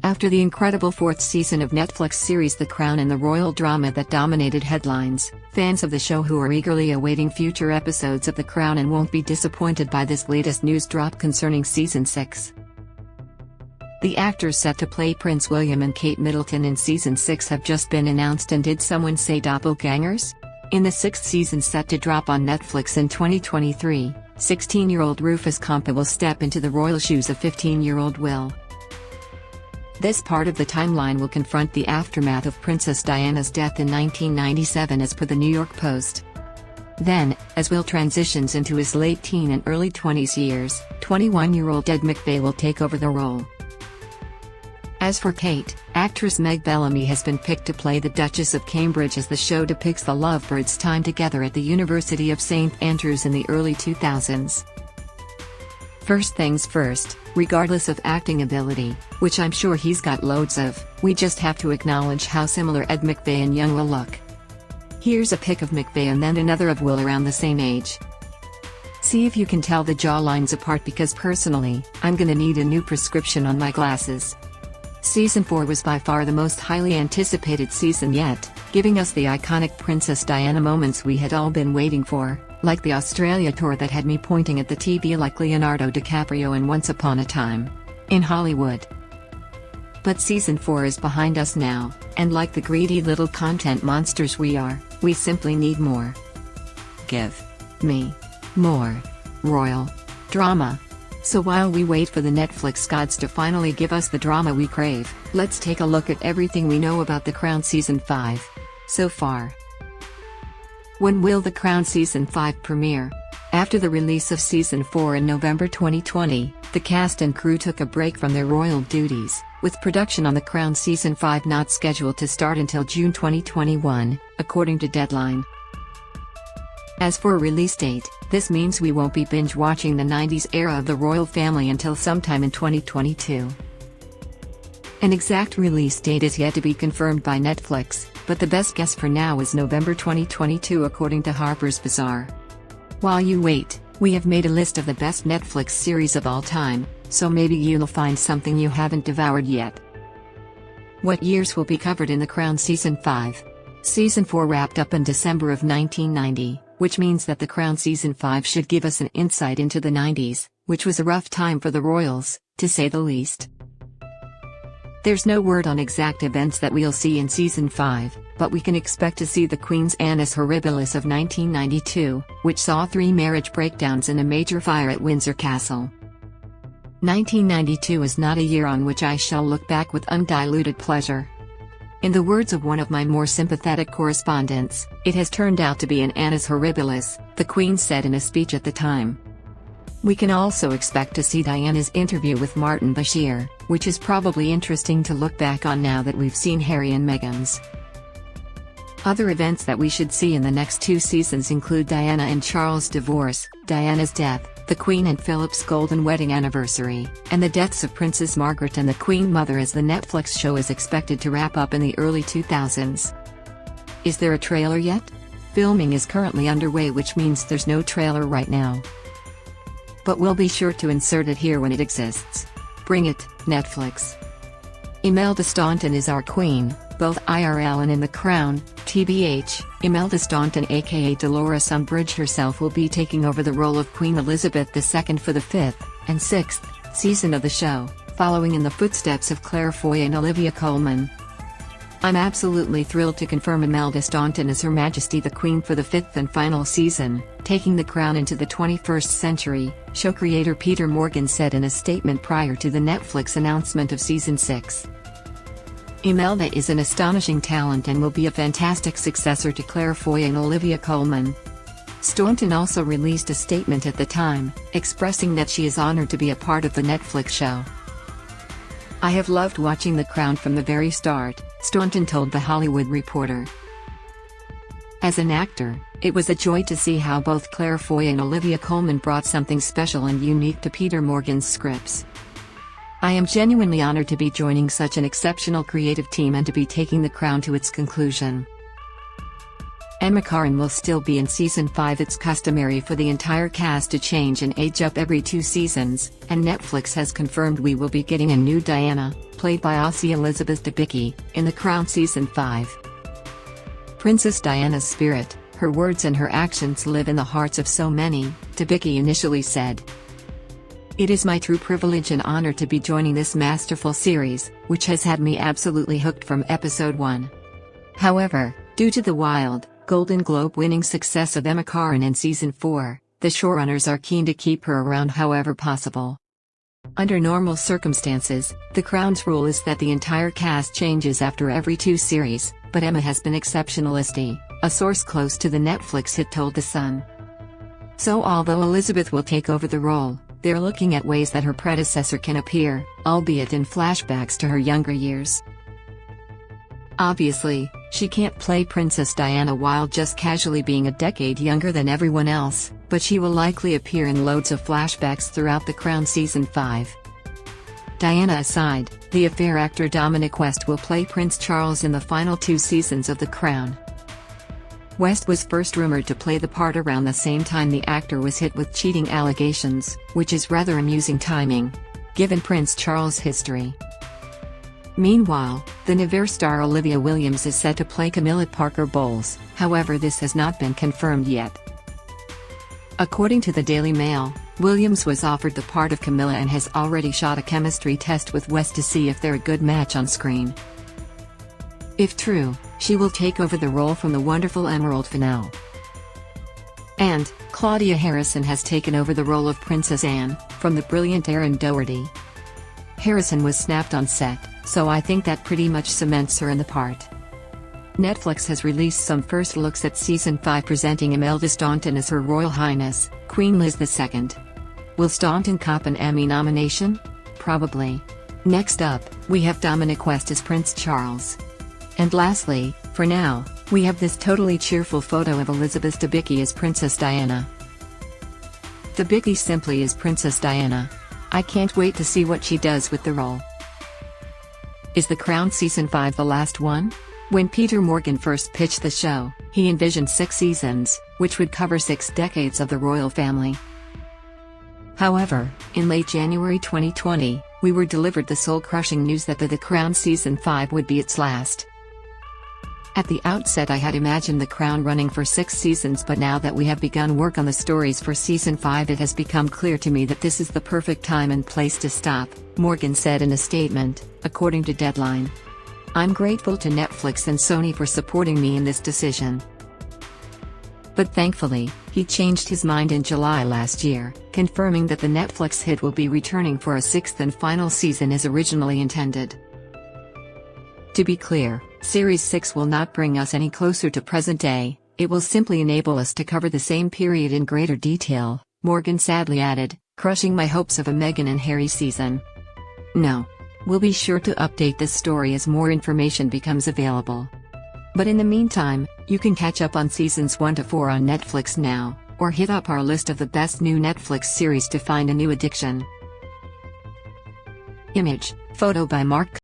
After the incredible fourth season of Netflix series The Crown and the royal drama that dominated headlines, fans of the show who are eagerly awaiting future episodes of The Crown and won't be disappointed by this latest news drop concerning Season 6. The actors set to play Prince William and Kate Middleton in Season 6 have just been announced, and did someone say Doppelgängers? In the sixth season set to drop on Netflix in 2023, 16-year-old Rufus Compa will step into the royal shoes of 15-year-old Will. This part of the timeline will confront the aftermath of Princess Diana's death in 1997 as per the New York Post. Then, as Will transitions into his late teen and early 20s years, 21-year-old Ed McVey will take over the role. As for Kate, actress Meg Bellamy has been picked to play the Duchess of Cambridge as the show depicts the lovebirds' time together at the University of St Andrews in the early 2000s. First things first, regardless of acting ability, which I'm sure he's got loads of, we just have to acknowledge how similar Ed McVey and young Will look. Here's a pic of McVey and then another of Will around the same age. See if you can tell the jawlines apart, because personally, I'm gonna need a new prescription on my glasses. Season 4 was by far the most highly anticipated season yet, giving us the iconic Princess Diana moments we had all been waiting for, like the Australia tour that had me pointing at the TV like Leonardo DiCaprio in Once Upon a Time in Hollywood. But Season 4 is behind us now, and like the greedy little content monsters we are, we simply need more. Give me more royal drama. So while we wait for the Netflix gods to finally give us the drama we crave, let's take a look at everything we know about The Crown Season 5 so far. When will The Crown Season 5 premiere? After the release of Season 4 in November 2020, the cast and crew took a break from their royal duties, with production on The Crown Season 5 not scheduled to start until June 2021, according to Deadline. As for a release date, this means we won't be binge-watching the 90s era of the royal family until sometime in 2022. An exact release date is yet to be confirmed by Netflix, but the best guess for now is November 2022 according to Harper's Bazaar. While you wait, we have made a list of the best Netflix series of all time, so maybe you'll find something you haven't devoured yet. What years will be covered in The Crown Season 5? Season 4 wrapped up in December of 1990. Which means that The Crown Season 5 should give us an insight into the 90s, which was a rough time for the royals, to say the least. There's no word on exact events that we'll see in Season 5, but we can expect to see the Queen's annus horribilis of 1992, which saw 3 marriage breakdowns and a major fire at Windsor Castle. 1992 is not a year on which I shall look back with undiluted pleasure. In the words of one of my more sympathetic correspondents, it has turned out to be an annus horribilis, the Queen said in a speech at the time. We can also expect to see Diana's interview with Martin Bashir, which is probably interesting to look back on now that we've seen Harry and Meghan's. Other events that we should see in the next 2 seasons include Diana and Charles' divorce, Diana's death, the Queen and Philip's golden wedding anniversary, and the deaths of Princess Margaret and the Queen Mother, as the Netflix show is expected to wrap up in the early 2000s. Is there a trailer yet? Filming is currently underway, which means there's no trailer right now. But we'll be sure to insert it here when it exists. Bring it, Netflix. Imelda Staunton is our Queen, both IRL and in The Crown. TBH, Imelda Staunton aka Dolores Umbridge herself will be taking over the role of Queen Elizabeth II for the 5th and 6th season of the show, following in the footsteps of Claire Foy and Olivia Colman. I'm absolutely thrilled to confirm Imelda Staunton as Her Majesty the Queen for the 5th and final season, taking the crown into the 21st century, show creator Peter Morgan said in a statement prior to the Netflix announcement of Season 6. Imelda is an astonishing talent and will be a fantastic successor to Claire Foy and Olivia Colman. Staunton also released a statement at the time, expressing that she is honored to be a part of the Netflix show. I have loved watching The Crown from the very start, Staunton told The Hollywood Reporter. As an actor, it was a joy to see how both Claire Foy and Olivia Colman brought something special and unique to Peter Morgan's scripts. I am genuinely honored to be joining such an exceptional creative team and to be taking The Crown to its conclusion. Emma Corrin will still be in season 5. It's customary for the entire cast to change and age up every 2 seasons, and Netflix has confirmed we will be getting a new Diana, played by Aussie Elizabeth Debicki, in The Crown season 5. Princess Diana's spirit, her words and her actions live in the hearts of so many, Debicki initially said. It is my true privilege and honor to be joining this masterful series, which has had me absolutely hooked from episode 1. However, due to the wild, Golden Globe-winning success of Emma Corrin in season 4, the showrunners are keen to keep her around however possible. Under normal circumstances, The Crown's rule is that the entire cast changes after every 2 series, but Emma has been exceptionalistic, a source close to the Netflix hit told The Sun. So although Elizabeth will take over the role, they're looking at ways that her predecessor can appear, albeit in flashbacks to her younger years. Obviously, she can't play Princess Diana while just casually being a decade younger than everyone else, but she will likely appear in loads of flashbacks throughout The Crown season 5. Diana aside, the affair actor Dominic West will play Prince Charles in the final 2 seasons of The Crown. West was first rumored to play the part around the same time the actor was hit with cheating allegations, which is rather amusing timing, given Prince Charles' history. Meanwhile, the Nevers star Olivia Williams is set to play Camilla Parker Bowles, however this has not been confirmed yet. According to the Daily Mail, Williams was offered the part of Camilla and has already shot a chemistry test with West to see if they're a good match on screen. If true, she will take over the role from the wonderful Emerald Fennell. And, Claudia Harrison has taken over the role of Princess Anne, from the brilliant Erin Doherty. Harrison was snapped on set, so I think that pretty much cements her in the part. Netflix has released some first looks at season 5 presenting Imelda Staunton as Her Royal Highness, Queen Liz II. Will Staunton cop an Emmy nomination? Probably. Next up, we have Dominic West as Prince Charles. And lastly, for now, we have this totally cheerful photo of Elizabeth Debicki as Princess Diana. Debicki simply is Princess Diana. I can't wait to see what she does with the role. Is The Crown season 5 the last one? When Peter Morgan first pitched the show, he envisioned 6 seasons, which would cover 6 decades of the royal family. However, in late January 2020, we were delivered the soul-crushing news that The Crown season 5 would be its last. At the outset I had imagined The Crown running for 6 seasons, but now that we have begun work on the stories for season 5 it has become clear to me that this is the perfect time and place to stop, Morgan said in a statement, according to Deadline. I'm grateful to Netflix and Sony for supporting me in this decision. But thankfully, he changed his mind in July last year, confirming that the Netflix hit will be returning for a 6th and final season as originally intended. To be clear, Series 6 will not bring us any closer to present day, it will simply enable us to cover the same period in greater detail, Morgan sadly added, crushing my hopes of a Meghan and Harry season. No. We'll be sure to update this story as more information becomes available. But in the meantime, you can catch up on seasons 1 to 4 on Netflix now, or hit up our list of the best new Netflix series to find a new addiction. Image, photo by Mark